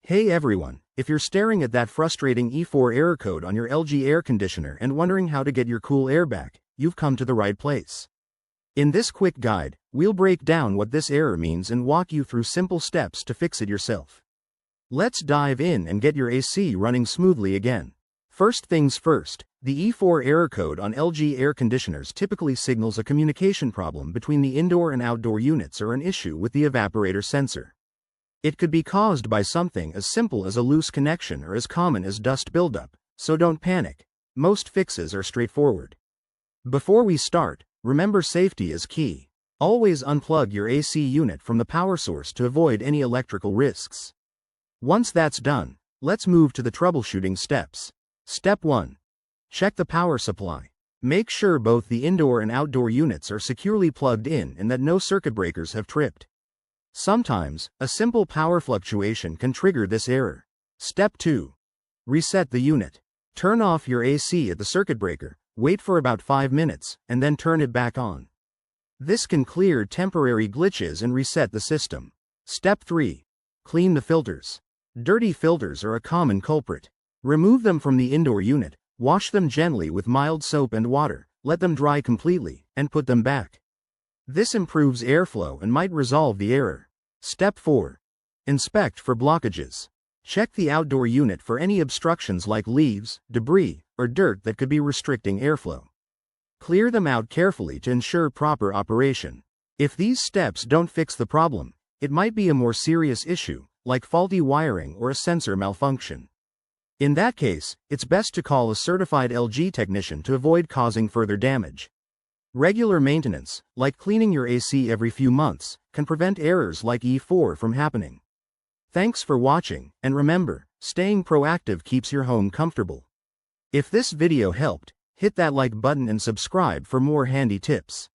Hey everyone, if you're staring at that frustrating E4 error code on your LG air conditioner and wondering how to get your cool air back, you've come to the right place. In this quick guide, we'll break down what this error means and walk you through simple steps to fix it yourself. Let's dive in and get your AC running smoothly again. First things first, the E4 error code on LG air conditioners typically signals a communication problem between the indoor and outdoor units or an issue with the evaporator sensor. It could be caused by something as simple as a loose connection or as common as dust buildup, so don't panic. Most fixes are straightforward. Before we start, remember safety is key. Always unplug your AC unit from the power source to avoid any electrical risks. Once that's done, let's move to the troubleshooting steps. Step 1. Check the power supply. Make sure both the indoor and outdoor units are securely plugged in and that no circuit breakers have tripped. Sometimes, a simple power fluctuation can trigger this error. Step 2. Reset the unit. Turn off your AC at the circuit breaker, wait for about 5 minutes, and then turn it back on. This can clear temporary glitches and reset the system. Step 3. Clean the filters. Dirty filters are a common culprit. Remove them from the indoor unit, wash them gently with mild soap and water, let them dry completely, and put them back. This improves airflow and might resolve the error. Step 4. Inspect for blockages. Check the outdoor unit for any obstructions like leaves, debris, or dirt that could be restricting airflow. Clear them out carefully to ensure proper operation. If these steps don't fix the problem, it might be a more serious issue, like faulty wiring or a sensor malfunction. In that case, it's best to call a certified LG technician to avoid causing further damage. Regular maintenance, like cleaning your AC every few months, can prevent errors like E4 from happening. Thanks for watching, and remember, staying proactive keeps your home comfortable. If this video helped, hit that like button and subscribe for more handy tips.